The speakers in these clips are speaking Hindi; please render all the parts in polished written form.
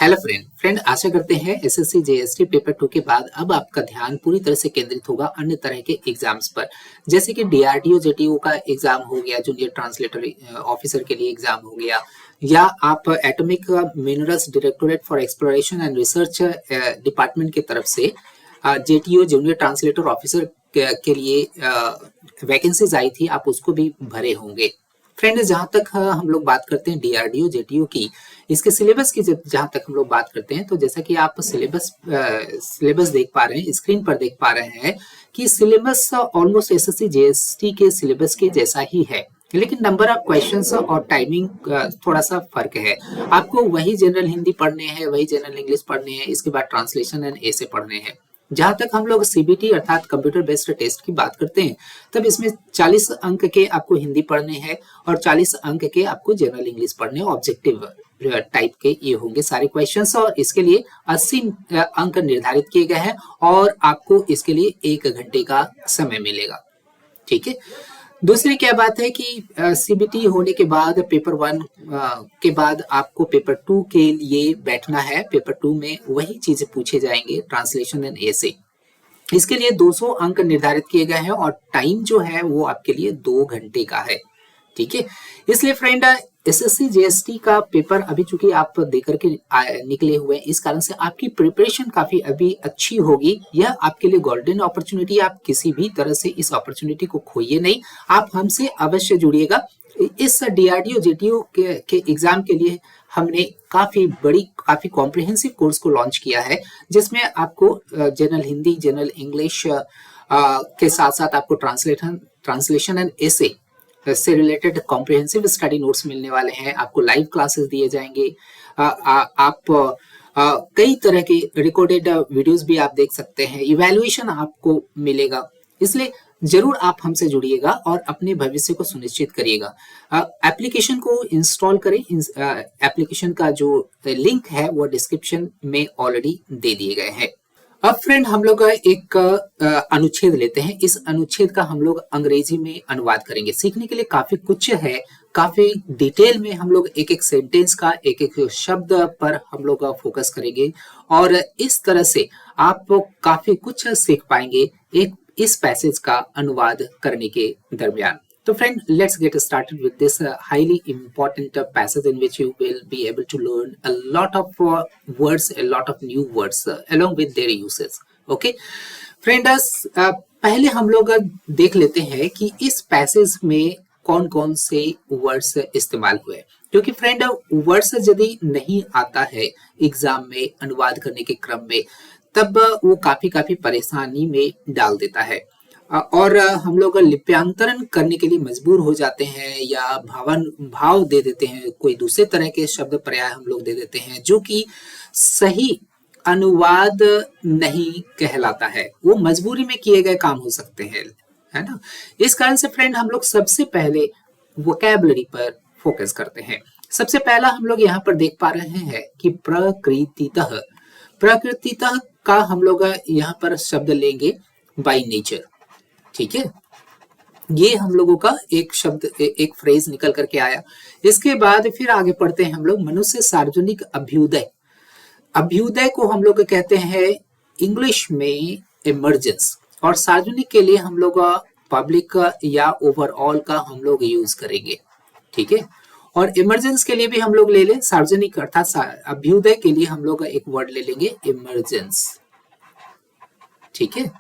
हेलो फ्रेंड आशा करते हैं एसएससी जेएसटी पेपर 2 के बाद अब आपका ध्यान पूरी तरह से केंद्रित होगा अन्य तरह के एग्जाम्स पर, जैसे कि डीआरडीओ जेटीओ का एग्जाम हो गया, जूनियर ट्रांसलेटर ऑफिसर के लिए एग्जाम हो गया, या आप atomic minerals directorate for exploration and research department की तरफ से जेटीओ जूनियर ट्रांसलेटर ऑफिसर के लिए वैकेंसीज आई थी, आप उसको भी भरे होंगे। फ्रेंड्स, जहां तक हम लोग बात करते हैं डीआरडीओ जेटीओ की, इसके सिलेबस की जहां तक हम लोग बात करते हैं, तो जैसा कि आप सिलेबस देख पा रहे हैं, स्क्रीन पर देख पा रहे हैं कि सिलेबस ऑलमोस्ट एसएससी जेएसटी के सिलेबस के जैसा ही है, लेकिन नंबर ऑफ क्वेश्चंस और टाइमिंग थोड़ा सा फर्क है। आपको वही जनरल हिंदी पढ़ने हैं, वही जनरल इंग्लिश पढ़ने हैं, इसके बाद ट्रांसलेशन एंड ऐसे पढ़ने हैं। जहां तक हम लोग सीबीटी अर्थात कंप्यूटर बेस्ड टेस्ट की बात करते हैं, तब इसमें 40 अंक के आपको हिंदी पढ़ने हैं और 40 अंक के आपको जनरल इंग्लिश पढ़ने, ऑब्जेक्टिव टाइप के ये होंगे सारे क्वेश्चंस, और इसके लिए 80 अंक निर्धारित किए गए हैं और आपको इसके लिए 1 घंटे का समय मिलेगा। ठीक है। दूसरी क्या बात है कि सीबीटी होने के बाद पेपर 1 के बाद आपको पेपर 2 के लिए बैठना है। पेपर 2 में वही चीजें पूछे जाएंगे, ट्रांसलेशन एंड ऐसे। इसके लिए 200 अंक निर्धारित किए गए हैं और टाइम जो है वो आपके लिए 2 घंटे का है। ठीक है। इसलिए फ्रेंड, एसएससी जेएसटी का पेपर अभी चूंकि आप देकर के निकले हुए हैं, इस कारण से आपकी प्रिपरेशन काफी अभी अच्छी होगी। यह आपके लिए गोल्डन अपॉर्चुनिटी, आप किसी भी तरह से इस अपॉर्चुनिटी को खोइए नहीं, आप हमसे अवश्य जुड़िएगा। इस डीआरडीओ जेटीओ के एग्जाम के लिए हमने काफी कॉम्प्रिहेंसिव कोर्स को लॉन्च किया है, जिसमें आपको जनरल हिंदी, जनरल इंग्लिश के साथ साथ आपको ट्रांसलेशन एंड ऐसे से रिलेटेड कॉम्प्रिहेंसिव स्टडी नोट्स मिलने वाले हैं। आपको लाइव क्लासेस दिए जाएंगे, आप कई तरह के रिकॉर्डेड वीडियोस भी आप देख सकते हैं, इवैल्यूएशन आपको मिलेगा। इसलिए जरूर आप हमसे जुड़िएगा और अपने भविष्य को सुनिश्चित करिएगा। एप्लीकेशन को इंस्टॉल करें। एप्लीकेशन का जो लिंक है वो डिस्क्रिप्शन में ऑलरेडी दे दिए गए हैं। अब फ्रेंड, हम लोग एक अनुच्छेद लेते हैं। इस अनुच्छेद का हम लोग अंग्रेजी में अनुवाद करेंगे। सीखने के लिए काफी कुछ है, काफी डिटेल में हम लोग एक एक सेंटेंस का, एक एक शब्द पर हम लोग फोकस करेंगे और इस तरह से आप काफी कुछ सीख पाएंगे एक इस पैसेज का अनुवाद करने के दरमियान। So friend, let's get started with this highly important passage in which you will be able to learn a lot of words, a lot of new words along with their uses. Okay, friends, पहले हम लोग देख लेते हैं कि इस पैसेज में कौन कौन से वर्ड्स इस्तेमाल हुए, क्योंकि फ्रेंड वर्ड्स यदि नहीं आता है एग्जाम में अनुवाद करने के क्रम में, तब वो काफी परेशानी में डाल देता है और हम लोग लिप्यांतरण करने के लिए मजबूर हो जाते हैं या भाव दे देते हैं, कोई दूसरे तरह के शब्द पर्याय हम लोग दे देते हैं जो कि सही अनुवाद नहीं कहलाता है। वो मजबूरी में किए गए काम हो सकते हैं, है ना। इस कारण से फ्रेंड, हम लोग सबसे पहले वोकैबुलरी पर फोकस करते हैं। सबसे पहला हम लोग यहाँ पर देख पा रहे हैं कि प्रकृतितः। प्रकृतितः का हम लोग यहाँ पर शब्द लेंगे बाय नेचर। ठीक है, ये हम लोगों का एक शब्द, एक फ्रेज निकल करके आया। इसके बाद फिर आगे पढ़ते हैं हम लोग मनुष्य सार्वजनिक अभ्युदय। अभ्युदय को हम लोग कहते हैं इंग्लिश में इमर्जेंस, और सार्वजनिक के लिए हम लोग पब्लिक या ओवरऑल का हम लोग यूज करेंगे। ठीक है, और इमरजेंस के लिए भी हम लोग ले लें सार्वजनिक अर्थात अभ्युदय के लिए हम लोग एक वर्ड ले लेंगे इमरजेंस। ठीक है,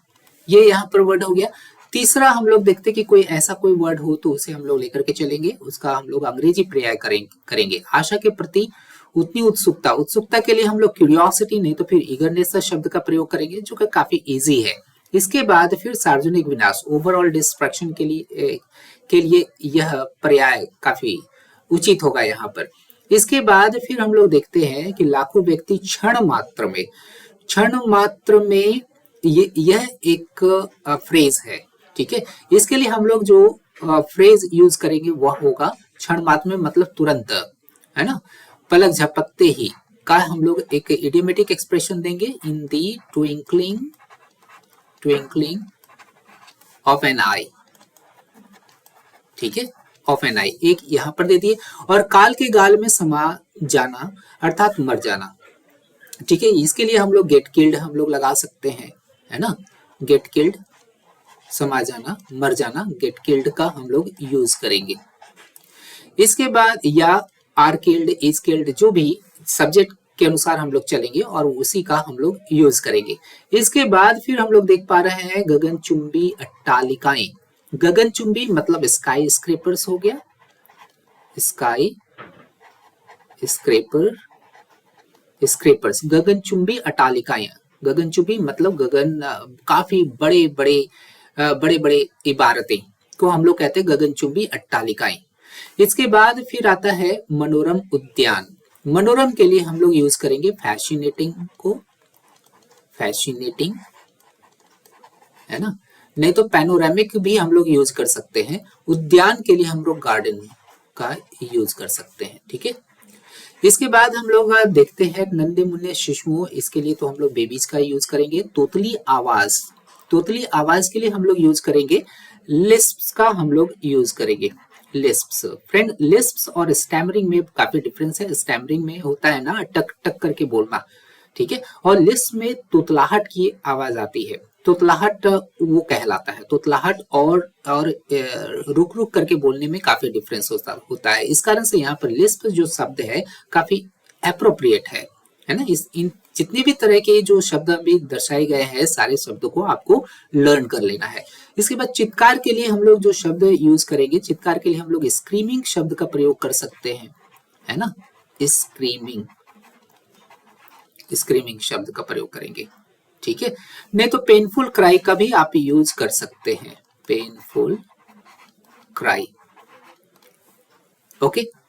ये यहाँ पर वर्ड हो गया। तीसरा हम लोग देखते कि कोई ऐसा कोई वर्ड हो तो उसे हम लोग लेकर के चलेंगे, उसका हम लोग अंग्रेजी पर्याय करेंगे। आशा के प्रति उतनी उत्सुकता, उत्सुकता के लिए हम लोग क्यूरियोसिटी नहीं तो फिर ईगरनेस शब्द का प्रयोग करेंगे, जो कि काफी इजी है। इसके बाद फिर सार्वजनिक विनाश, ओवरऑल डिस्ट्रक्शन के लिए यह पर्याय काफी उचित होगा यहाँ पर। इसके बाद फिर हम लोग देखते हैं कि लाखों व्यक्ति क्षण मात्र में यह एक फ्रेज है। ठीक है, इसके लिए हम लोग जो फ्रेज यूज करेंगे वह होगा क्षण मात्र में, मतलब तुरंत, है ना, पलक झपकते ही का हम लोग एक इडियोमेटिक एक्सप्रेशन देंगे, इन दी ट्विंकलिंग ऑफ एन आई। ठीक है, ऑफ एन आई एक यहां पर दे दिए। और काल के गाल में समा जाना अर्थात मर जाना। ठीक है, इसके लिए हम लोग गेट किल्ड हम लोग लगा सकते हैं, है ना, गेट किल्ड, समा जाना, मर जाना, गेट किल्ड का हम लोग यूज करेंगे। इसके बाद या आर किल्ड, इज किल्ड, जो भी सब्जेक्ट के अनुसार हम लोग चलेंगे और उसी का हम लोग यूज करेंगे। इसके बाद फिर हम लोग देख पा रहे हैं गगनचुंबी अट्टालिकाएं। गगनचुंबी मतलब स्काई स्क्रेपर्स हो गया, स्काई स्क्रेपर, स्क्रेपर्स, गगनचुंबी अट्टालिकाएं। गगनचुंबी मतलब गगन काफी बड़े बड़े इमारतें को हम लोग कहते हैं गगनचुंबी अट्टालिकाएं। इसके बाद फिर आता है मनोरम उद्यान। मनोरम के लिए हम लोग यूज करेंगे फैसिनेटिंग को, फैसिनेटिंग, है ना, नहीं तो पैनोरामिक भी हम लोग यूज कर सकते हैं। उद्यान के लिए हम लोग गार्डन का यूज कर सकते हैं, ठीक है। इसके बाद हम लोग देखते हैं नन्हे मुन्ने शिशुओं, इसके लिए तो हम लोग बेबीज का यूज करेंगे। तोतली आवाज, तोतली आवाज के लिए हम लोग यूज करेंगे लिस्प्स का हम लोग यूज करेंगे, लिस्प्स। फ्रेंड, लिस्प्स और स्टैमरिंग में काफी डिफरेंस है। स्टैमरिंग में होता है ना टक टक करके बोलना, ठीक है, और लिस्प में तोतलाहट की आवाज आती है, तोतलाहट वो कहलाता है। तोतलाहट और रुक रुक करके बोलने में काफी डिफरेंस होता है। इस कारण से यहाँ पर लिस्प जो शब्द है काफी एप्रोप्रिएट है ना। इस इन जितने भी तरह के जो शब्द अभी दर्शाए गए हैं सारे शब्दों को आपको लर्न कर लेना है। इसके बाद चित्कार के लिए हम लोग जो शब्द यूज करेंगे, चित्कार के लिए हम लोग स्क्रीमिंग शब्द का प्रयोग कर सकते हैं, है ना, स्क्रीमिंग, स्क्रीमिंग शब्द का प्रयोग करेंगे, ठीक है। नहीं तो पेनफुल क्राई का भी आप यूज कर सकते हैं, पेनफुल क्राई, ओके।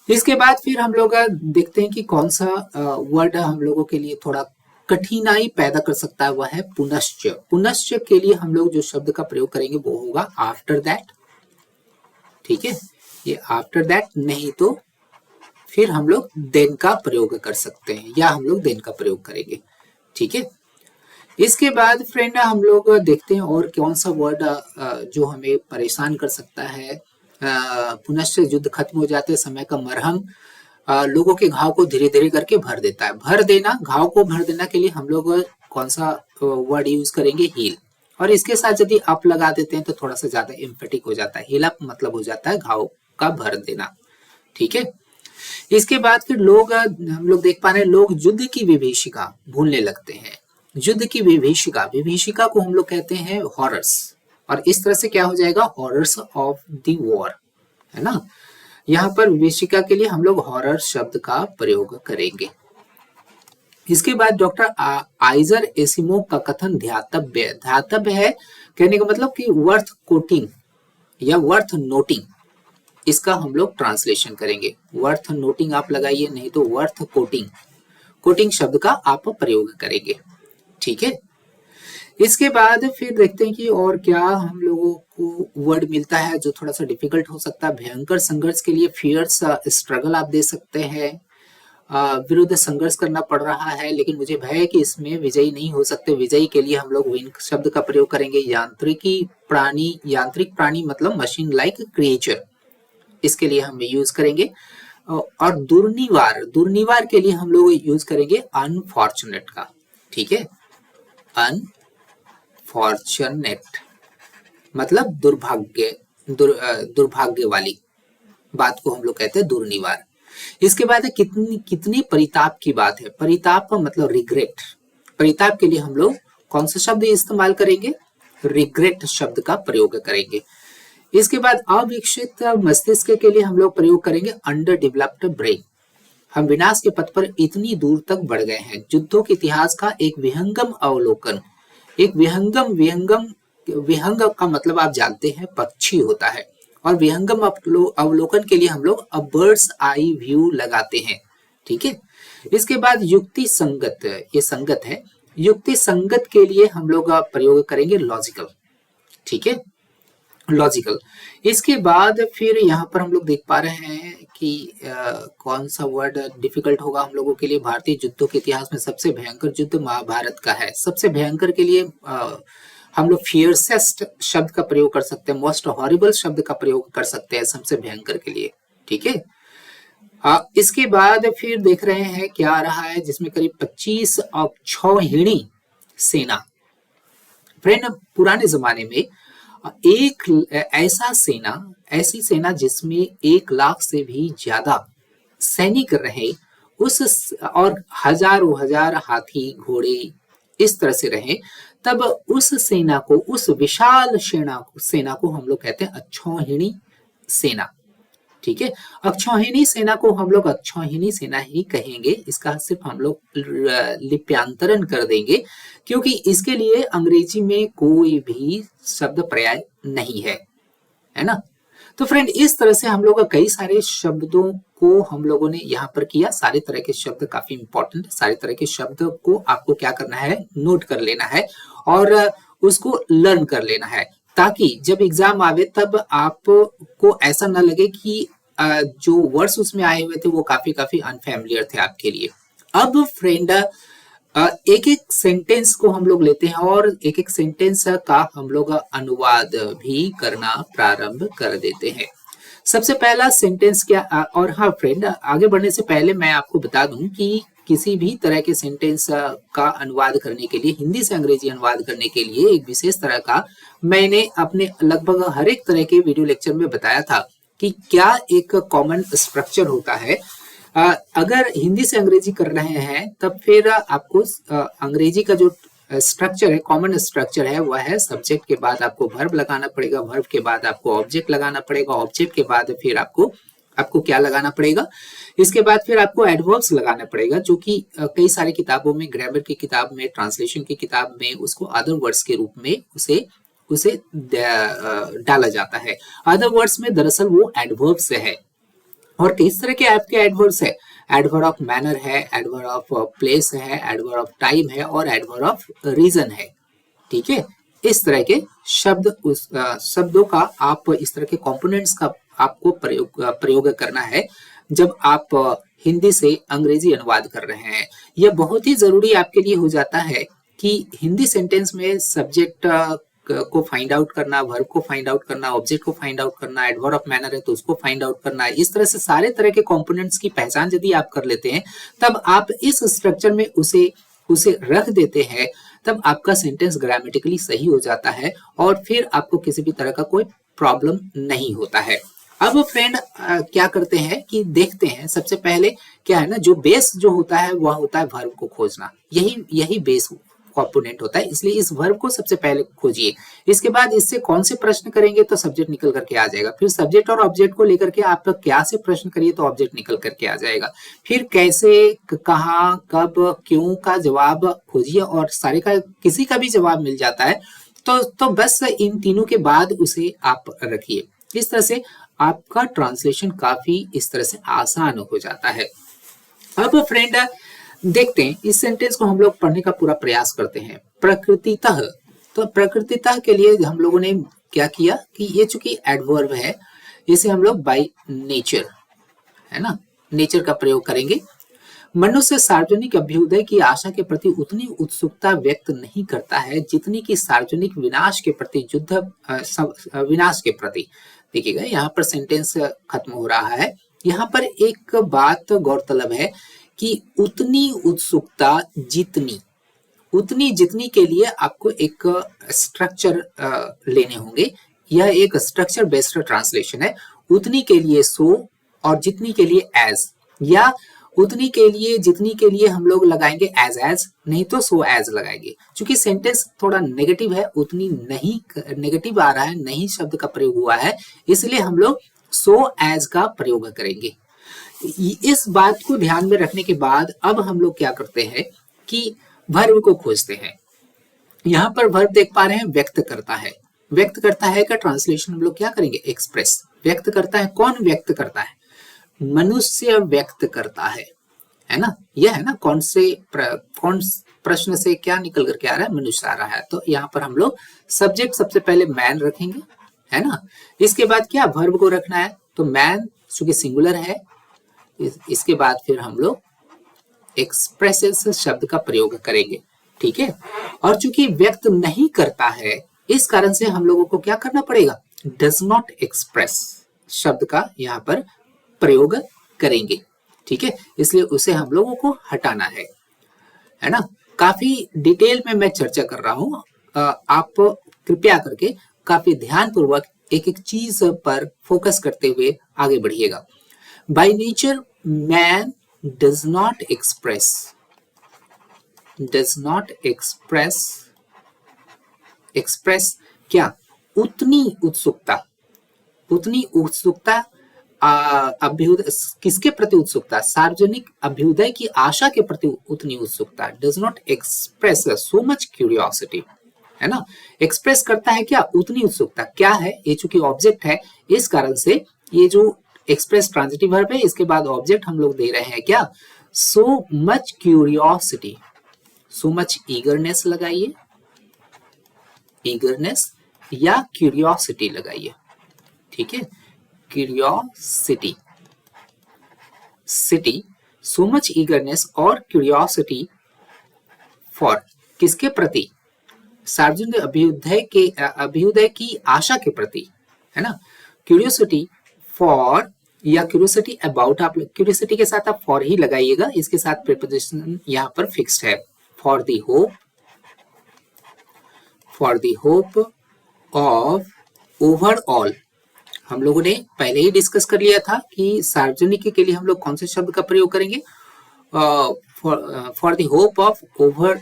इसके बाद फिर हम लोग देखते हैं कि कौन सा वर्ड हम लोगों के लिए थोड़ा कठिनाई पैदा कर सकता है, वह है पुनश्च। पुनश्च के लिए हम लोग जो शब्द का प्रयोग करेंगे वो होगा आफ्टर दैट, ठीक है, ये आफ्टर दैट, नहीं तो फिर हम लोग देन का प्रयोग कर सकते हैं या हम लोग देन का प्रयोग करेंगे, ठीक है। इसके बाद फ्रेंड हम लोग देखते हैं और कौन सा वर्ड जो हमें परेशान कर सकता है। पुनश्च युद्ध खत्म हो जाते समय का मरहम लोगों के घाव को धीरे धीरे करके भर देता है। भर देना, घाव को भर देना के लिए हम लोग कौन सा वर्ड यूज करेंगे, हील। और इसके साथ यदि अप लगा देते हैं तो थोड़ा सा ज्यादा एम्फेटिक हो जाता है। हील अप मतलब हो जाता है घाव का भर देना, ठीक है। इसके बाद फिर हम लोग देख पा रहे हैं लोग युद्ध की विभीषिका भूलने लगते हैं। युद्ध की विभीषिका, विभीषिका को हम लोग कहते हैं हॉरर्स, और इस तरह से क्या हो जाएगा, हॉरर्स ऑफ द वॉर, है ना। यहाँ पर विभीषिका के लिए हम लोग हॉरर शब्द का प्रयोग करेंगे। इसके बाद डॉक्टर आइजर एसिमोव का कथन ध्यातव्य, ध्यातव्य है कहने का मतलब कि वर्थ कोटिंग या वर्थ नोटिंग, इसका हम लोग ट्रांसलेशन करेंगे। वर्थ नोटिंग आप लगाइए, नहीं तो वर्थ कोटिंग, कोटिंग शब्द का आप प्रयोग करेंगे, ठीक है। इसके बाद फिर देखते हैं कि और क्या हम लोगों को वर्ड मिलता है जो थोड़ा सा डिफिकल्ट हो सकता है। भयंकर संघर्ष के लिए फियर्स स्ट्रगल आप दे सकते हैं। विरुद्ध संघर्ष करना पड़ रहा है लेकिन मुझे भय है कि इसमें विजयी नहीं हो सकते, विजयी के लिए हम लोग विन शब्द का प्रयोग करेंगे। यांत्रिकी प्राणी, यांत्रिक प्राणी मतलब मशीन लाइक क्रिएचर, इसके लिए हम यूज करेंगे। और दुर्निवार, दुर्निवार के लिए हम लोग यूज करेंगे अनफॉर्चुनेट का, ठीक है, अनफॉर्चुनेट मतलब दुर्भाग्य, दुर्भाग्य वाली बात को हम लोग कहते हैं दुर्निवार। इसके बाद कितनी परिताप की बात है, परिताप मतलब रिग्रेट, परिताप के लिए हम लोग कौन सा शब्द इस्तेमाल करेंगे, रिग्रेट शब्द का प्रयोग करेंगे। इसके बाद अविकसित मस्तिष्क के लिए हम लोग प्रयोग करेंगे अंडर डेवलप्ड ब्रेन, हम विनाश के पथ पर इतनी दूर तक बढ़ गए हैं। युद्धों के इतिहास का एक विहंगम अवलोकन, एक विहंग का मतलब आप जानते हैं पक्षी होता है, और विहंगम अवलोकन के लिए हम लोग अ बर्ड्स आई व्यू लगाते हैं, ठीक है। इसके बाद युक्ति संगत, ये संगत है, युक्ति संगत के लिए हम लोग प्रयोग करेंगे लॉजिकल, ठीक है, लॉजिकल। इसके बाद फिर यहाँ पर हम लोग देख पा रहे हैं कि कौन सा वर्ड डिफिकल्ट होगा हम लोगों के लिए। भारतीय युद्धों के इतिहास में सबसे भयंकर युद्ध महाभारत का है। सबसे भयंकर के लिए हम लोग फियरसेस्ट शब्द का प्रयोग कर सकते हैं, मोस्ट हॉरिबल शब्द का प्रयोग कर सकते हैं सबसे भयंकर के लिए, ठीक है। इसके बाद फिर देख रहे हैं क्या आ रहा है, जिसमें करीब 25 अक्षौहिणी सेना। फ्रेंड, पुराने जमाने में एक ऐसी सेना जिसमें 1 लाख से भी ज्यादा सैनिक रहे, उस और हजारों हजार हाथी घोड़े इस तरह से रहे, तब उस सेना को, उस विशाल सेना को हम लोग कहते हैं अक्षौहिणी सेना। ठीक है, अक्षौहिणी सेना को हम लोग अक्षौहिणी सेना ही कहेंगे, इसका सिर्फ हम लोग लिप्यांतरण कर देंगे, क्योंकि इसके लिए अंग्रेजी में कोई भी शब्द पर्याय नहीं है ना। तो फ्रेंड, इस तरह से हम लोग कई सारे शब्दों को हम लोगों ने यहाँ पर किया। सारे तरह के शब्द काफी इंपॉर्टेंट है, सारे तरह के शब्द को आपको क्या करना है, नोट कर लेना है और उसको लर्न कर लेना है, ताकि जब एग्जाम आवे तब आपको ऐसा ना लगे कि जो वर्ड्स उसमें आए हुए थे वो काफी अनफैमिलियर थे आपके लिए। अब फ्रेंड, एक एक सेंटेंस को हम लोग लेते हैं और एक एक सेंटेंस का हम लोग अनुवाद भी करना प्रारंभ कर देते हैं। सबसे पहला सेंटेंस क्या, और हाँ फ्रेंड, आगे बढ़ने से पहले मैं आपको बता दूं कि किसी भी तरह के सेंटेंस का अनुवाद करने के लिए, हिंदी से अंग्रेजी अनुवाद करने के लिए एक विशेष तरह का मैंने अपने लगभग हर एक तरह के वीडियो लेक्चर में बताया था कि क्या एक कॉमन स्ट्रक्चर होता है। अगर हिंदी से अंग्रेजी कर रहे हैं तब फिर आपको अंग्रेजी का जो स्ट्रक्चर है, कॉमन स्ट्रक्चर है, वह है सब्जेक्ट के बाद आपको वर्ब लगाना पड़ेगा, वर्ब के बाद आपको ऑब्जेक्ट लगाना पड़ेगा, ऑब्जेक्ट के बाद फिर आपको क्या लगाना पड़ेगा, इसके बाद फिर आपको एडवर्ब्स लगाना पड़ेगा, जो कि कई सारी किताबों में, ग्रामर की किताब में, ट्रांसलेशन की किताब में उसको अदर वर्ड्स के रूप में उसे डाला जाता है। अदर वर्ड्स में दरअसल वो एडवर्ब्स है। और किस तरह के आपके एडवर्ब्स है, एडवर्ब ऑफ मैनर है, एडवर्ब ऑफ प्लेस है, एडवर्ब ऑफ टाइम है और एडवर्ब ऑफ रीजन है। ठीक है, इस तरह के शब्दों का आप, इस तरह के कंपोनेंट्स का आपको प्रयोग करना है जब आप हिंदी से अंग्रेजी अनुवाद कर रहे हैं। यह बहुत ही जरूरी आपके लिए हो जाता है कि हिंदी सेंटेंस में सब्जेक्ट को फाइंड आउट करना, वर्ब को फाइंड आउट करना, ऑब्जेक्ट को फाइंड आउट करना, एडवर्ब ऑफ मैनर है तो उसको फाइंड आउट करना। इस तरह से सारे तरह के कंपोनेंट्स की पहचान यदि आप कर लेते हैं, तब आप इस स्ट्रक्चर में उसे रख देते हैं, तब आपका सेंटेंस ग्रामेटिकली सही हो जाता है और फिर आपको किसी भी तरह का कोई प्रॉब्लम नहीं होता है। अब फ्रेंड, क्या करते हैं कि देखते हैं, सबसे पहले क्या है ना, जो बेस जो होता है वह होता है वर्ब को खोजना। यही बेस कंपोनेंट होता है, इसलिए इस वर्ब को सबसे पहले खोजिए। इसके बाद इससे कौन से प्रश्न करेंगे तो सब्जेक्ट निकल करके आ जाएगा। फिर सब्जेक्ट और ऑब्जेक्ट को लेकर के आप क्या से प्रश्न करिए तो ऑब्जेक्ट निकल करके आ जाएगा। फिर कैसे, कहाँ, कब, क्यों का जवाब खोजिए और सारे का, किसी का भी जवाब मिल जाता है तो बस इन तीनों के बाद उसे आप रखिए। इस तरह से आपका ट्रांसलेशन काफी इस तरह से आसान हो जाता है। अब फ्रेंड, देखते हैं इस सेंटेंस को हम लोग पढ़ने का पूरा प्रयास करते हैं। प्रकृतितः, तो प्रकृतितः के लिए हम लोगों ने क्या किया कि ये चूंकि एडवर्ब है, इसे हम लोग बाय नेचर, है ना, नेचर का प्रयोग करेंगे। मनुष्य सार्वजनिक अभ्युदय की आशा के प्रति उतनी उत्सुकता व्यक्त नहीं करता है जितनी कि सार्वजनिक विनाश के प्रति, विनाश के प्रति। देखिएगा, यहाँ पर सेंटेंस खत्म हो रहा है। यहाँ पर एक बात गौरतलब है कि उतनी उत्सुकता जितनी के लिए आपको एक स्ट्रक्चर लेने होंगे। यह एक स्ट्रक्चर बेस्ड ट्रांसलेशन है। उतनी के लिए सो और जितनी के लिए एज, या उतनी के लिए जितनी के लिए हम लोग लगाएंगे एज, नहीं तो सो एज लगाएंगे। क्योंकि सेंटेंस थोड़ा नेगेटिव है, उतनी नहीं, नेगेटिव आ रहा है, नहीं शब्द का प्रयोग हुआ है, इसलिए हम लोग सो एज का प्रयोग करेंगे। इस बात को ध्यान में रखने के बाद अब हम लोग क्या करते हैं कि वर्ब को खोजते हैं। यहाँ पर वर्ब देख पा रहे हैं, व्यक्त करता है। व्यक्त करता है का ट्रांसलेशन हम लोग क्या करेंगे, एक्सप्रेस। व्यक्त करता है, कौन व्यक्त करता है, मनुष्य व्यक्त करता है ना। यह है ना, कौन प्रश्न से क्या निकल करके आ रहा है, मनुष्य आ रहा है। तो यहाँ पर हम लोग सब्जेक्ट सबसे पहले मैन रखेंगे, है ना। इसके बाद क्या, वर्ब को रखना है, तो मैन चूंकि सिंगुलर है, इसके बाद फिर हम लोग एक्सप्रेसेस शब्द का प्रयोग करेंगे। ठीक है, और चूंकि व्यक्त नहीं करता है, इस कारण से हम लोगों को क्या करना पड़ेगा, डज नॉट एक्सप्रेस शब्द का यहाँ पर प्रयोग करेंगे। ठीक है, इसलिए उसे हम लोगों को हटाना है ना। काफी डिटेल में मैं चर्चा कर रहा हूँ, आप कृपया करके काफी ध्यानपूर्वक एक एक चीज पर फोकस करते हुए आगे बढ़िएगा। By nature man does not express क्या, उतनी उत्सुकता अभ्युदय, किसके प्रति उत्सुकता, सार्वजनिक अभ्युदय की आशा के प्रति उतनी उत्सुकता, does not express so much curiosity, है ना। एक्सप्रेस करता है क्या, उतनी उत्सुकता, क्या है ये, चूंकि ऑब्जेक्ट है इस कारण से ये जो एक्सप्रेस ट्रांजिटिव वर्ब है इसके बाद ऑब्जेक्ट हम लोग दे रहे हैं क्या, सो मच क्यूरियोसिटी, सो मच ईगरनेस लगाइए, ईगरनेस या क्यूरियोसिटी लगाइए, ठीक है, क्यूरियोसिटी, सो मच ईगरनेस और क्यूरियोसिटी फॉर, किसके प्रति, सार्वजनिक अभ्युदय की आशा के प्रति, है ना। क्यूरियोसिटी फॉर या क्यूरियोसिटी अबाउट, आप क्यूरियोसिटी के साथ आप फॉर ही लगाइएगा, इसके साथ प्रीपोजिशन यहाँ पर फिक्स्ड है, for the hope of overall. हम लोगों ने पहले ही डिस्कस कर लिया था कि सार्वजनिक के लिए हम लोग कौन से शब्द का प्रयोग करेंगे, for the hope of overall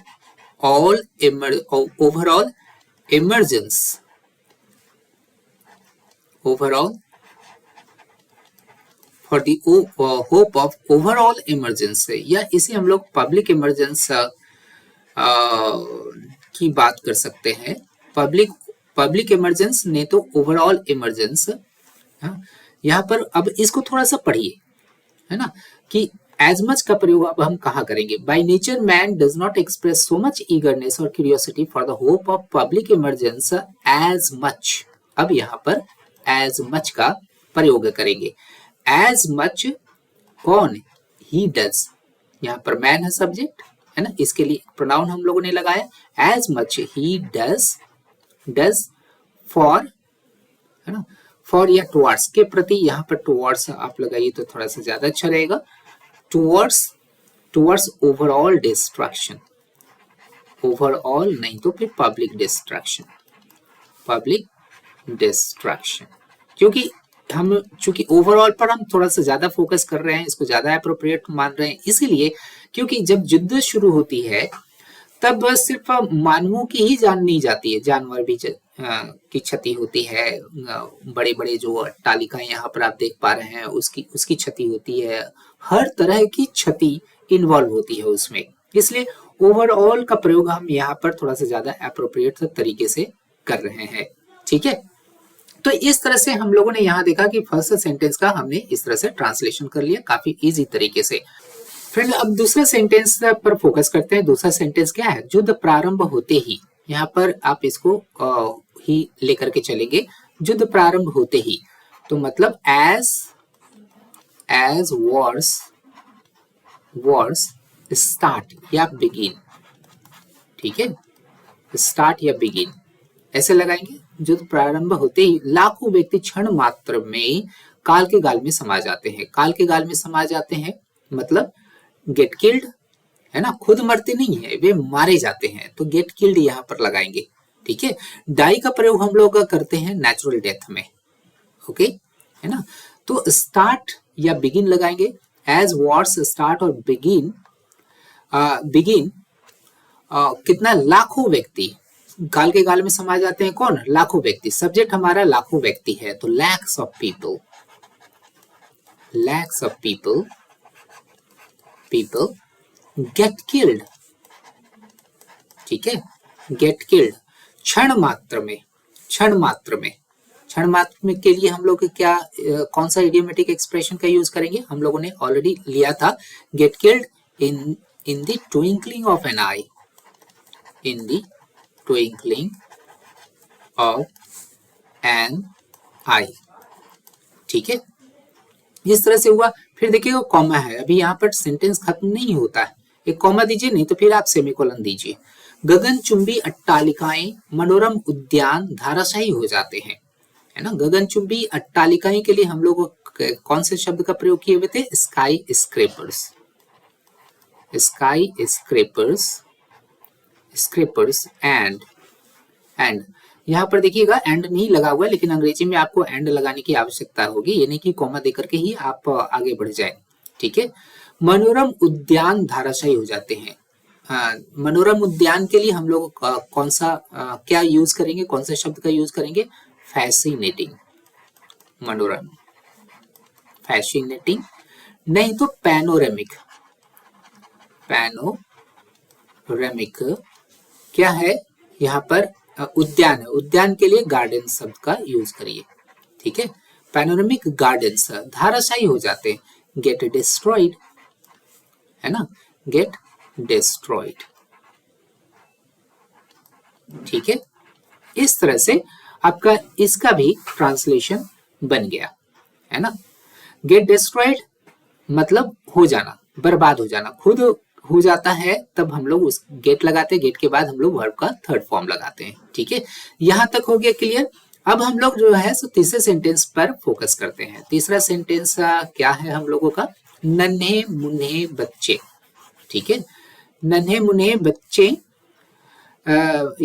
emergence, overall for the hope of overall emergence, या इसे हम लोग पब्लिक इमरजेंस की बात कर सकते हैं, पब्लिक इमरजेंस नहीं तो ओवरऑल इमरजेंस। यहाँ पर अब इसको थोड़ा सा पढ़िए, है ना, कि एज मच का प्रयोग अब हम कहाँ करेंगे, by nature man does not express so much eagerness और curiosity for the hope of public emergence as much, अब यहाँ पर एज मच का प्रयोग करेंगे, एज मच कौन, ही डज, यहाँ पर मैन है सब्जेक्ट, है ना, इसके लिए प्रोनाउन हम लोगों ने लगाया, as much he does for, है ना, फॉर या टुवर्ड्स के प्रति, यहाँ पर टुवर्ड्स आप लगाइए तो थोड़ा सा ज्यादा अच्छा रहेगा, टुवर्ड्स ओवरऑल डिस्ट्रक्शन, ओवरऑल नहीं तो फिर पब्लिक डिस्ट्रक्शन, क्योंकि हम चूंकि ओवरऑल पर हम थोड़ा सा ज्यादा फोकस कर रहे हैं, इसको ज्यादा एप्रोप्रिएट मान रहे हैं, इसीलिए क्योंकि जब युद्ध शुरू होती है तब सिर्फ मानवों की ही जान नहीं जाती है, जानवर भी की क्षति होती है, बड़े बड़े जो अट्टालिकाएं यहाँ पर आप देख पा रहे हैं उसकी क्षति होती है, हर तरह की क्षति इन्वॉल्व होती है उसमें, इसलिए ओवरऑल का प्रयोग हम यहाँ पर थोड़ा सा ज्यादा एप्रोप्रिएट तरीके से कर रहे हैं, ठीक है। तो इस तरह से हम लोगों ने यहाँ देखा कि फर्स्ट सेंटेंस का हमने इस तरह से ट्रांसलेशन कर लिया काफी इजी तरीके से। फ्रेंड अब दूसरे सेंटेंस पर फोकस करते हैं। दूसरा सेंटेंस क्या है, युद्ध प्रारंभ होते ही, यहाँ पर आप इसको ही लेकर के चलेंगे, युद्ध प्रारंभ होते ही, तो मतलब एज वॉर्स स्टार्ट या बिगिन, ठीक है, स्टार्ट या बिगिन ऐसे लगाएंगे। युद्ध प्रारंभ होते ही लाखों व्यक्ति क्षण मात्र में काल के गाल में समा जाते हैं, काल के गाल में समा जाते हैं मतलब गेट किल्ड, है ना, खुद मरते नहीं है, वे मारे जाते हैं, तो गेट किल्ड यहाँ पर लगाएंगे, ठीक है। डाई का प्रयोग हम लोग करते हैं नेचुरल डेथ में, ओके, है ना, तो स्टार्ट या बिगिन लगाएंगे, एज वॉर्स स्टार्ट और बिगिन कितना, लाखों व्यक्ति गाल के गाल में समा जाते हैं, कौन, लाखों व्यक्ति, सब्जेक्ट हमारा लाखों व्यक्ति है, तो lakhs of people get killed, ठीक है, गेट किल्ड क्षण मात्र में के लिए हम लोग क्या कौन सा इडियोमेटिक एक्सप्रेशन का यूज करेंगे, हम लोगों ने ऑलरेडी लिया था, get killed in the twinkling of an eye, in the twinkling of an eye, ठीक है, इस तरह से हुआ। फिर देखिएगा कॉमा है, अभी यहाँ पर सेंटेंस खत्म नहीं होता है, एक कॉमा दीजिए, नहीं तो फिर आप सेमीकोलन दीजिए। गगनचुंबी अट्टालिकाएं मनोरम उद्यान धाराशायी हो जाते हैं, है ना, गगनचुंबी अट्टालिकाएं के लिए हम लोग कौन से शब्द का प्रयोग किए हुए थे? Sky scrapers, sky scrapers, scrapers and यहाँ पर देखिएगा एंड नहीं लगा हुआ है, लेकिन अंग्रेजी में आपको एंड लगाने की आवश्यकता होगी, यानी कि कॉमा देकर के ही आप आगे बढ़ जाए। ठीक है, मनोरम उद्यान धराशायी हो जाते हैं। मनोरम उद्यान के लिए हम लोग कौन सा क्या यूज करेंगे, कौन सा शब्द का यूज करेंगे? फैसिनेटिंग, मनोरम, फैसिनेटिंग, नहीं तो पैनोरेमिक, पैनोरेमिक क्या है यहाँ पर? उद्यान है, उद्यान के लिए गार्डन शब्द का यूज करिए। ठीक है, पैनोरेमिक गार्डन्स धराशायी हो जाते हैं, गेट डिस्ट्रॉयड, है ना, गेट डिस्ट्रॉयड। ठीक है, इस तरह से आपका इसका भी ट्रांसलेशन बन गया, है ना। गेट डिस्ट्रॉयड मतलब हो जाना, बर्बाद हो जाना, खुद हो जाता है तब हम लोग उस गेट लगाते हैं, गेट के बाद हम लोग वर्ब का थर्ड फॉर्म लगाते हैं। ठीक है, यहां तक हो गया क्लियर। अब हम लोग जो है सो तीसरे सेंटेंस पर फोकस करते हैं। तीसरा सेंटेंस क्या है हम लोगों का? नन्हे मुन्ने बच्चे। ठीक है, नन्हे मुन्ने बच्चे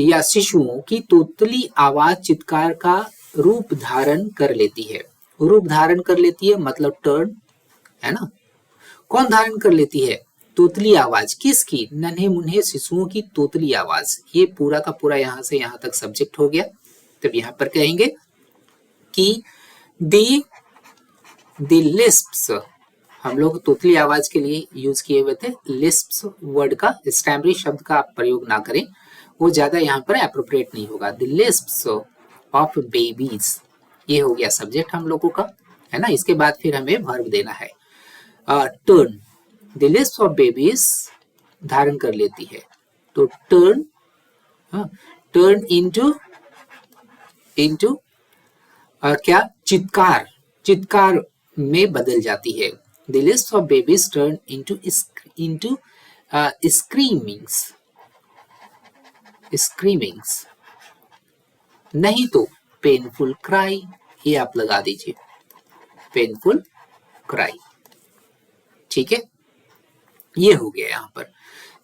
या शिशुओं की तोतली आवाज चित्कार का रूप धारण कर लेती है। रूप धारण कर लेती है मतलब टर्न, है ना। कौन धारण कर लेती है? तोतली आवाज, किसकी? नन्हे मुन्ने शिशुओं की तोतली आवाज। ये पूरा का पूरा यहां से यहां तक सब्जेक्ट हो गया। तब यहां पर कहेंगे कि दी लिस्प्स, हम लोग तोतली आवाज के लिए यूज किए हुए थे। लिस्प्स वर्ड का, स्टैमरी शब्द का आप प्रयोग ना करें, वो ज्यादा यहाँ पर एप्रोप्रिएट नहीं होगा। द लिस्प्स ऑफ बेबीज, ये हो गया सब्जेक्ट हम लोगों का, है ना। इसके बाद फिर हमें वर्ब देना है। टर्न, द लिस्प्स ऑफ बेबीज धारण कर लेती है, तो टर्न, टर्न इनटू क्या? चित्कार, चित्कार में बदल जाती है। The list of babies turn into screamings, नहीं तो पेनफुल क्राई, ये आप लगा दीजिए, पेनफुल क्राई। ठीक है, ये हो गया यहाँ पर।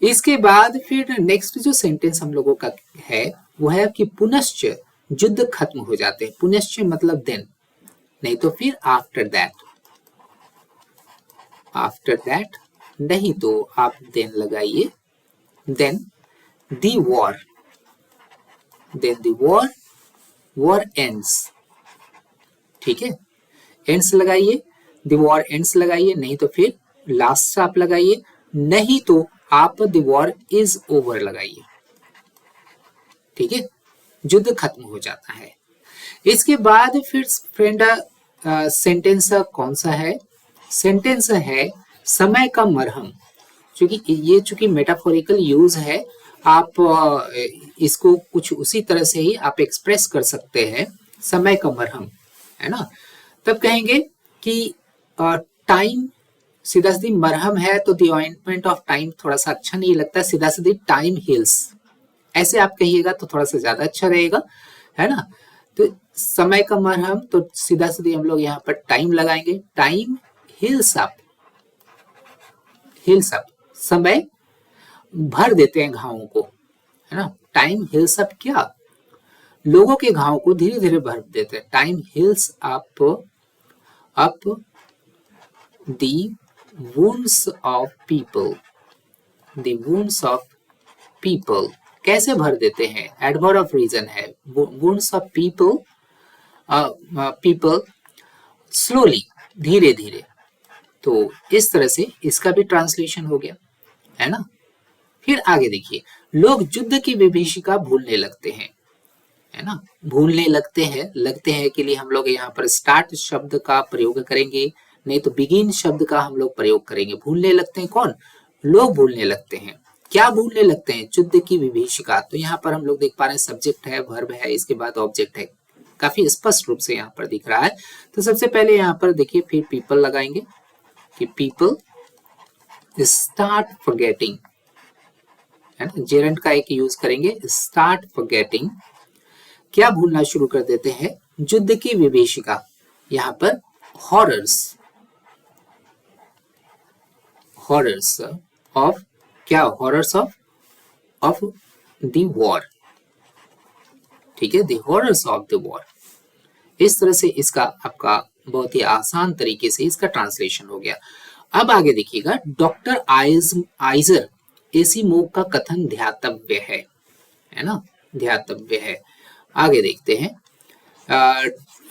इसके बाद फिर नेक्स्ट जो सेंटेंस हम लोगों का है वो है कि पुनश्च युद्ध खत्म हो जाते हैं। पुनश्च मतलब देन, नहीं तो फिर आफ्टर दैट, आफ्टर दैट, नहीं तो आप देन लगाइए, then the war, then the war ends. ठीक है, एंड्स लगाइए, दी वॉर एंड्स लगाइए, नहीं तो फिर लास्ट आप लगाइए, नहीं तो आप दी वॉर इज ओवर लगाइए। ठीक है, युद्ध खत्म हो जाता है। इसके बाद फिर फ्रेंड सेंटेंस कौन सा है? सेंटेंस है समय का मरहम। चूंकि मेटाफोरिकल यूज है, आप इसको कुछ उसी तरह से ही आप एक्सप्रेस कर सकते हैं, समय का मरहम, है ना। तब कहेंगे कि टाइम, सीधा सीधी मरहम है तो द ऑइंटमेंट ऑफ टाइम थोड़ा सा अच्छा नहीं लगता, सीधा सीधी टाइम हील्स, ऐसे आप कहिएगा तो थोड़ा सा ज्यादा अच्छा रहेगा, है ना। तो समय का मरहम, तो सीधा सीधी हम लोग यहाँ पर टाइम लगाएंगे, time heals up, heels up, समय भर देते हैं घावों को, है ना। टाइम हील्स अप क्या? लोगों के घावों को धीरे धीरे भर देते हैं। Time heals up the wounds of people, the wounds of people, कैसे भर देते हैं? एडवर्ब ऑफ रीजन है, wounds of people, people slowly, धीरे धीरे। तो इस तरह से इसका भी ट्रांसलेशन हो गया, है ना। फिर आगे देखिए, लोग युद्ध की विभीषिका भूलने लगते हैं, है ना। भूलने लगते हैं के लिए हम लोग यहाँ पर स्टार्ट शब्द का प्रयोग करेंगे, नहीं तो बिगिन शब्द का हम लोग प्रयोग करेंगे। भूलने लगते हैं कौन? लोग भूलने लगते हैं। क्या भूलने लगते हैं? युद्ध की विभीषिका। तो यहाँ पर हम लोग देख पा रहे हैं सब्जेक्ट है, वर्ब है, इसके बाद ऑब्जेक्ट है, काफी स्पष्ट रूप से यहाँ पर दिख रहा है। तो सबसे पहले यहाँ पर देखिए, फिर पीपल लगाएंगे कि पीपल स्टार्ट फॉरगेटिंग, है ना। जेरेंट का एक यूज करेंगे, स्टार्ट फॉरगेटिंग। क्या भूलना शुरू कर देते हैं? युद्ध की विभीषिका, यहाँ पर हॉरर्स, हॉरर्स ऑफ क्या, हॉरर्स ऑफ द वॉर, ठीक है, the horrors of the war. इस तरह से इसका आपका बहुत ही आसान तरीके से इसका ट्रांसलेशन हो गया। अब आगे देखिएगा, डॉक्टर आइजर एसिमोव का कथन ध्यातव्य है ना, ध्यातव्य है। आगे देखते हैं,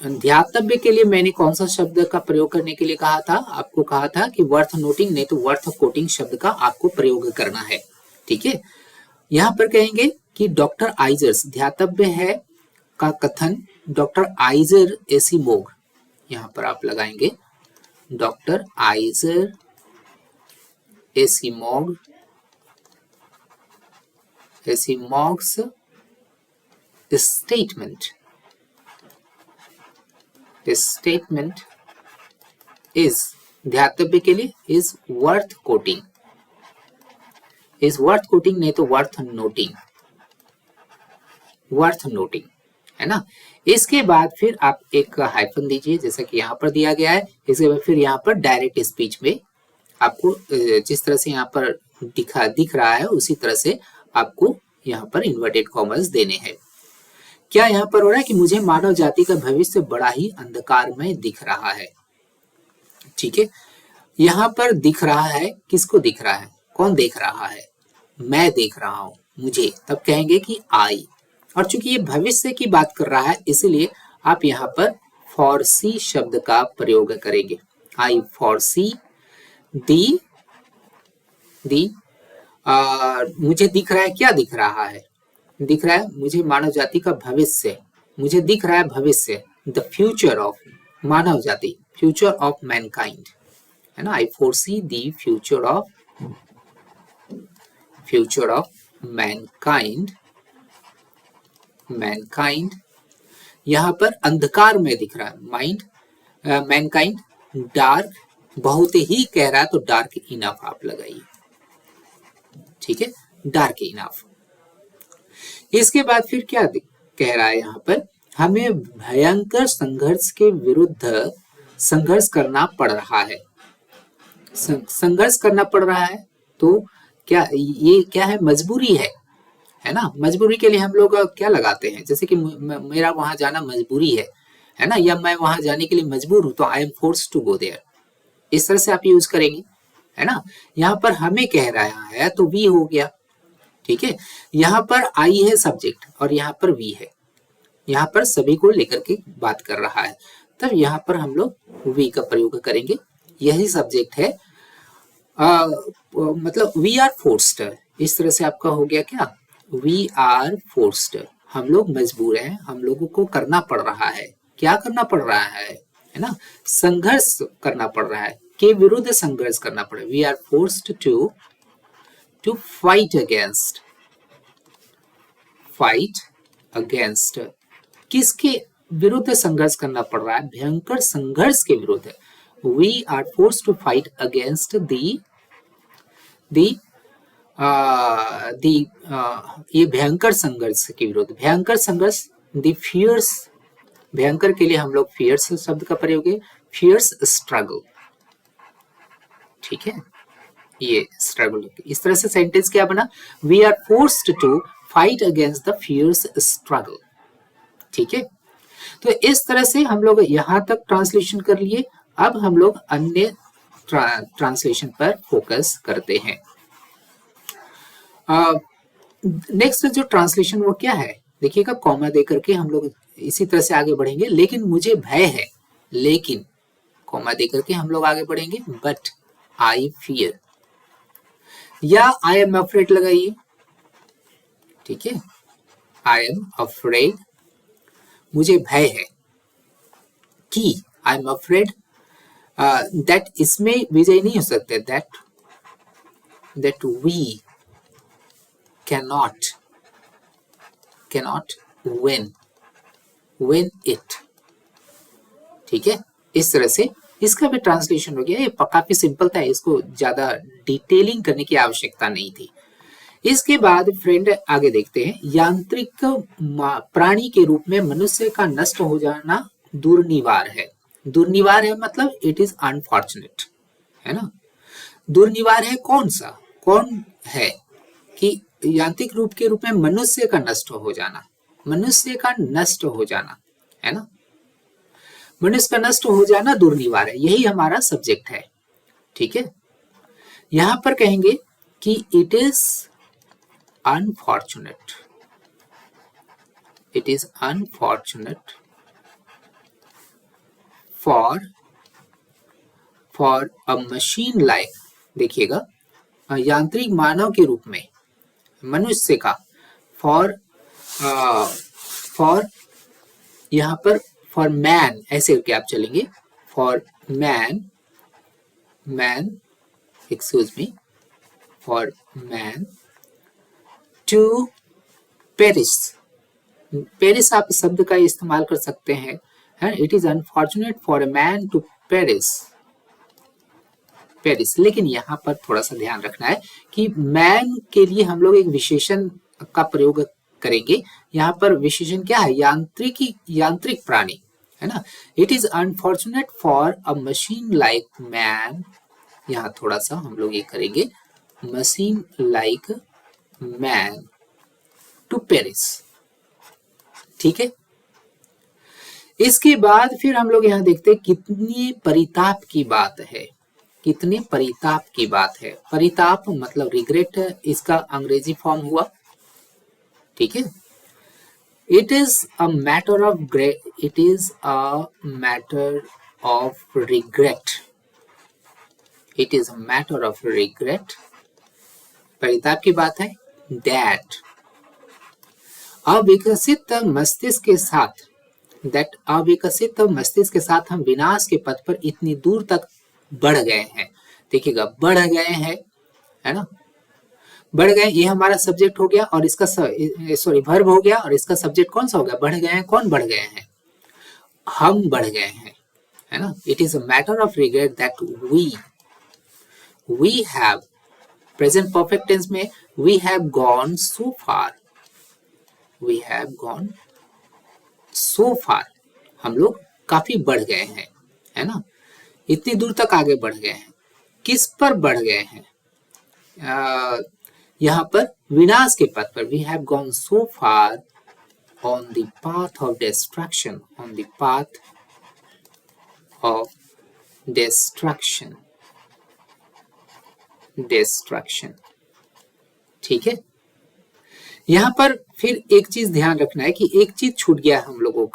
ध्यातव्य के लिए मैंने कौन सा शब्द का प्रयोग करने के लिए कहा था, आपको कहा था कि वर्थ नोटिंग नहीं तो वर्थ कोटिंग शब्द का आपको प्रयोग करना है, ठीक है। यहाँ पर कहेंगे कि डॉक्टर आइजर्स, ध्यातव्य है का कथन डॉक्टर आइजर एसिमोव, यहाँ पर आप लगाएंगे doctor Isaac Asimov, Asimov's statement is, ध्यातव्य के लिए is worth quoting, is worth quoting नहीं तो वर्थ नोटिंग, वर्थ नोटिंग, है ना। इसके बाद फिर आप एक हाइफन दीजिए जैसा कि यहाँ पर दिया गया है। इसके बाद फिर यहाँ पर डायरेक्ट स्पीच में आपको जिस तरह से यहाँ पर दिख रहा है उसी तरह से आपको यहाँ पर इन्वर्टेड कॉमर्स देने हैं। क्या यहाँ पर हो रहा है कि मुझे मानव जाति का भविष्य बड़ा ही अंधकारमय दिख रहा है, ठीक है। यहाँ पर दिख रहा है, किसको दिख रहा है, कौन देख रहा है, मैं देख रहा हूं, मुझे, तब कहेंगे कि आई। और चूंकि ये भविष्य की बात कर रहा है इसलिए आप यहाँ पर फॉरसी शब्द का प्रयोग करेंगे। आई फॉरसी दी, मुझे दिख रहा है, क्या दिख रहा है, दिख रहा है मुझे मानव जाति का भविष्य, मुझे दिख रहा है भविष्य, द फ्यूचर ऑफ मानव जाति, फ्यूचर ऑफ मैनकाइंड, है ना। I foresee the future of mankind, mankind यहाँ पर अंधकार में दिख रहा है, माइंड, मैनकाइंड डार्क, बहुत ही कह रहा है तो डार्क इनफ आप लगाइए, ठीक है, डार्क इनफ। इसके बाद फिर क्या कह रहा है यहाँ पर, हमें भयंकर संघर्ष के विरुद्ध संघर्ष करना पड़ रहा है, संघर्ष करना पड़ रहा है तो क्या ये क्या है, मजबूरी है ना। मजबूरी के लिए हम लोग क्या लगाते हैं, जैसे कि मेरा वहां जाना मजबूरी है ना, या मैं वहां जाने के लिए मजबूर हूं तो I am forced to go there, इस तरह से आप यूज करेंगे, है ना। यहाँ पर हमें कह रहा है तो वी हो गया, ठीक है। यहाँ पर आई है सब्जेक्ट और यहाँ पर वी है, यहाँ पर सभी को लेकर के बात कर रहा है, तब यहाँ पर हम लोग वी का प्रयोग करेंगे, यही सब्जेक्ट है। मतलब वी आर फोर्स्ड, इस तरह से आपका हो गया क्या, वी आर फोर्स्ड, हम लोग मजबूर हैं, हम लोगों को करना पड़ रहा है, क्या करना पड़ रहा है ना, संघर्ष करना पड़ रहा है, के विरुद्ध संघर्ष करना पड़े, we are forced to fight against, किसके विरुद्ध संघर्ष करना पड़ रहा है, भयंकर संघर्ष के विरुद्ध, we are forced to fight against ये भयंकर संघर्ष के विरुद्ध, भयंकर संघर्ष, द फियर्स, भयंकर के लिए हम लोग फियर्स शब्द का प्रयोग है, फियर्स स्ट्रगल, ठीक है, ये स्ट्रगल। इस तरह से सेंटेंस क्या बना, we are forced to fight against the fierce struggle, ठीक है। तो इस तरह से हम लोग यहां तक ट्रांसलेशन कर लिए। अब हम लोग अन्य ट्रांसलेशन पर फोकस करते हैं। नेक्स्ट जो ट्रांसलेशन वो क्या है, देखिएगा, कॉमा देकर के हम लोग इसी तरह से आगे बढ़ेंगे। लेकिन मुझे भय है, लेकिन कॉमा देकर के हम लोग आगे बढ़ेंगे, बट आई फियर, या आई एम अफ्रेड लगाइए, ठीक है, आई एम अफ्रेड, मुझे भय है कि, आई एम अफ्रेड दैट, इसमें विजय नहीं हो सकते, that we cannot win it, ठीक है। इस तरह से इसका भी ट्रांसलेशन हो गया, ये काफी सिंपल था, इसको ज्यादा डिटेलिंग करने की आवश्यकता नहीं थी। इसके बाद फ्रेंड आगे देखते हैं, यांत्रिक प्राणी के रूप में मनुष्य का नष्ट हो जाना दुर्निवार है, दुर्निवार है मतलब इट इज अनफॉर्चुनेट, है ना। दुर्निवार है कौन सा, कौन है कि यांत्रिक रूप के रूप में मनुष्य का नष्ट हो जाना, मनुष्य का नष्ट हो जाना, है ना। मनुष्य का नष्ट हो जाना दुर्निवार है, यही हमारा सब्जेक्ट है, ठीक है। यहां पर कहेंगे कि it is unfortunate, it is unfortunate for a machine like, देखिएगा यांत्रिक मानव के रूप में मनुष्य का, फॉर फॉर यहां पर फॉर मैन ऐसे करके आप चलेंगे, for man, man excuse me, for man to Paris, Paris आप शब्द का इस्तेमाल कर सकते हैं, it is unfortunate for a man to Paris, Paris. लेकिन यहाँ पर थोड़ा सा ध्यान रखना है कि मैन के लिए हम लोग एक विशेषण का प्रयोग करेंगे। यहाँ पर विशेषण क्या है, यांत्रिक प्राणी, है ना। It is unfortunate for a machine like man, यहाँ थोड़ा सा हम लोग ये करेंगे, machine like man to Paris, ठीक है। इसके बाद फिर हम लोग यहाँ देखते हैं कितनी परिताप की बात है, कितने परिताप की बात है। परिताप मतलब रिग्रेट, इसका अंग्रेजी फॉर्म हुआ, ठीक है। It is a matter of it is a matter of regret, it is a matter of regret, परिताप की बात है, दैट अविकसित मस्तिष्क के साथ, दैट अविकसित मस्तिष्क के साथ हम विनाश के पथ पर इतनी दूर तक बढ़ गए हैं। देखिएगा बढ़ गए हैं, है ना, बढ़ गए, ये हमारा सब्जेक्ट हो गया और इसका सॉरी वर्ब हो गया, और इसका सब्जेक्ट कौन सा हो गया, बढ़ गए हैं। कौन बढ़ गए हैं, हम बढ़ गए हैं, है ना। It is a matter of regret that we have, present perfect tense में we have gone so far, we have gone so far, हम लोग काफी बढ़ गए हैं, है ना, इतनी दूर तक आगे बढ़ गए हैं। किस पर बढ़ गए हैं, यहाँ पर विनाश के पथ पर, we have gone so far on the path of destruction, on the path of destruction, destruction, ठीक है। यहाँ पर फिर एक चीज ध्यान रखना है कि एक चीज छूट गया हम लोगों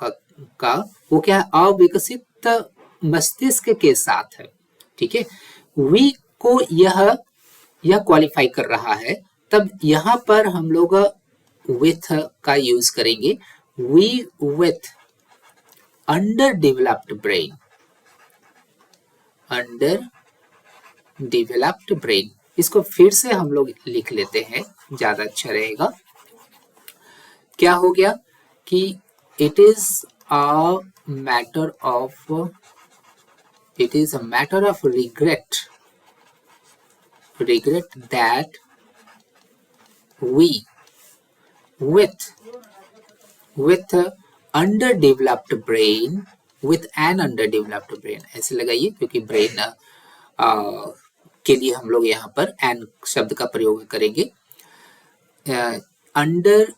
का वो क्या है, अविकसित मस्तिष्क के साथ है, ठीक है। वी को यह क्वालिफाई कर रहा है, तब यहाँ पर हम लोग विथ का यूज करेंगे, we with under developed brain, under developed brain, इसको फिर से हम लोग लिख लेते हैं, ज्यादा अच्छा रहेगा। क्या हो गया कि it is a matter of, it is a matter of regret, regret that we with underdeveloped brain, with an underdeveloped brain ऐसे लगाइए, क्योंकि ब्रेन के लिए हम लोग यहाँ पर एन शब्द का प्रयोग करेंगे। Under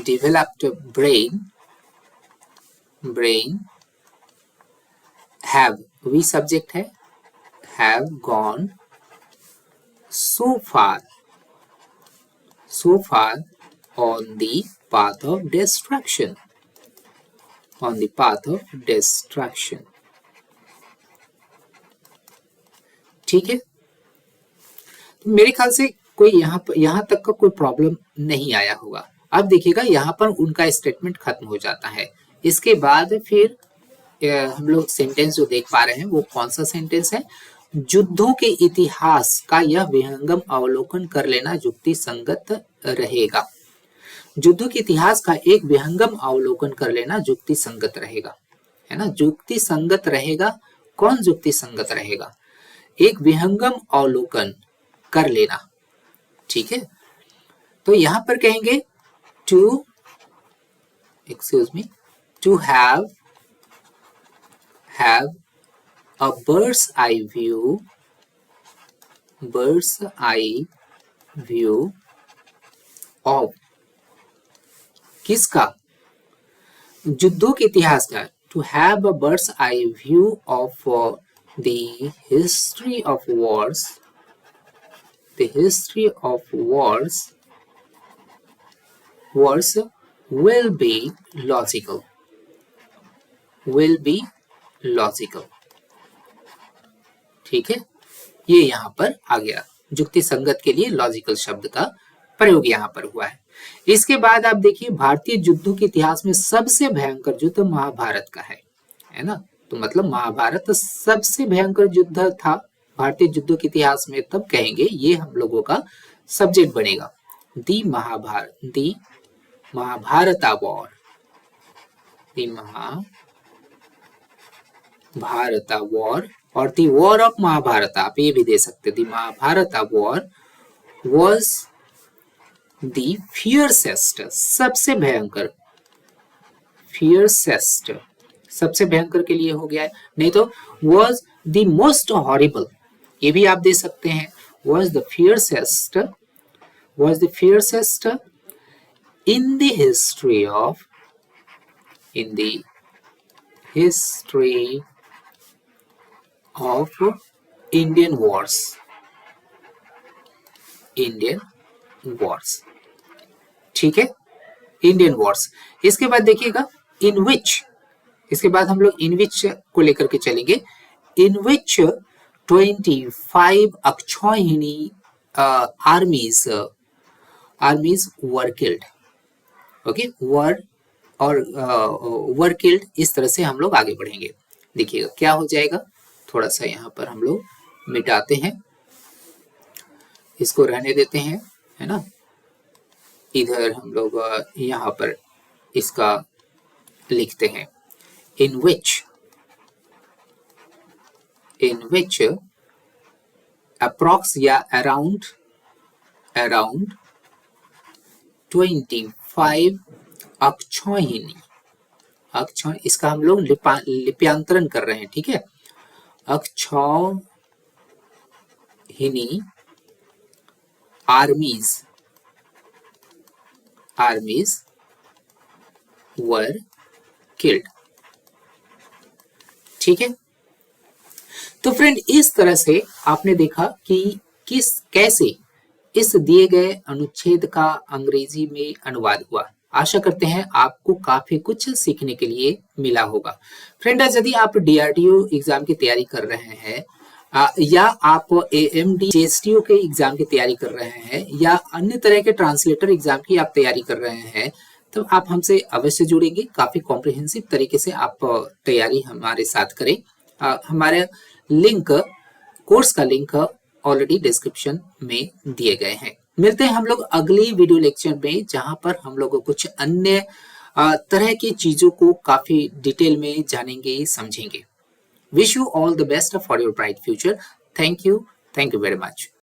developed brain have, we subject है, have gone so far on the path of destruction, on the path of destruction, ठीक है। तो मेरे ख्याल से कोई यहाँ तक का कोई प्रॉब्लम नहीं आया होगा। अब देखिएगा यहाँ पर उनका स्टेटमेंट खत्म हो जाता है। इसके बाद फिर हम लोग सेंटेंस जो देख पा रहे हैं वो कौन सा सेंटेंस है, युद्धों के इतिहास का यह विहंगम अवलोकन कर लेना युक्ति संगत रहेगा, युद्धों के इतिहास का एक विहंगम अवलोकन कर लेना युक्ति संगत रहेगा, है ना। युक्ति संगत रहेगा, कौन युक्ति संगत रहेगा, एक विहंगम अवलोकन कर लेना, ठीक है। तो यहां पर कहेंगे to, excuse me, to have a bird's eye view of किसका? युद्धों के इतिहास का। To have a bird's eye view of the history of wars, will be logical, ठीक है, ये यहाँ पर आ गया। युक्ति संगत के लिए लॉजिकल शब्द का प्रयोग यहाँ पर हुआ है। इसके बाद आप देखिए भारतीय युद्धों के इतिहास में सबसे भयंकर युद्ध महाभारत का है ना। तो मतलब महाभारत सबसे भयंकर युद्ध था भारतीय युद्धों के इतिहास में, तब कहेंगे ये हम लोगों का सब्जेक्ट बनेगा। दी महाभारत वॉर, भारत वॉर और दी वॉर ऑफ महाभारत, आप ये भी दे सकते। The Mahabharata war was the fiercest, सबसे भयंकर, फियरसेस्ट सबसे भयंकर के लिए हो गया है, नहीं तो वॉज द मोस्ट हॉरिबल, ये भी आप दे सकते हैं। Was the fiercest in the history of Indian wars, ठीक है, इंडियन वॉर्स। इसके बाद देखिएगा इन विच, इसके बाद हम लोग इन विच को लेकर के चलेंगे। In which 25 akshauhini armies were killed, okay, were killed, इस तरह से हम लोग आगे बढ़ेंगे। देखिएगा क्या हो जाएगा, थोड़ा सा यहाँ पर हम लोग मिटाते हैं, इसको रहने देते हैं, है ना। इधर हम लोग यहाँ पर इसका लिखते हैं इन विच अप्रॉक्स या अराउंड 25 अक्षौहिणी, इसका हम लोग लिप्यांतरण कर रहे हैं, ठीक है। अक्षौहिणी आर्मीज वर किल्ड, ठीक है। तो फ्रेंड इस तरह से आपने देखा कि कैसे इस दिए गए अनुच्छेद का अंग्रेजी में अनुवाद हुआ। आशा करते हैं आपको काफी कुछ सीखने के लिए मिला होगा। फ्रेंड यदि आप DRDO एग्जाम की तैयारी कर रहे हैं या आप AMD JSTO के एग्जाम की तैयारी कर रहे हैं या अन्य तरह के ट्रांसलेटर एग्जाम की आप तैयारी कर रहे हैं, तो आप हमसे अवश्य जुड़ेंगे। काफी कॉम्प्रिहेंसिव तरीके से आप तैयारी हमारे साथ करें। हमारे लिंक, कोर्स का लिंक ऑलरेडी डिस्क्रिप्शन में दिए गए हैं। मिलते हैं हम लोग अगली वीडियो लेक्चर में, जहां पर हम लोग कुछ अन्य तरह की चीजों को काफी डिटेल में जानेंगे, समझेंगे। Wish you all the best for your bright future. Thank you very much.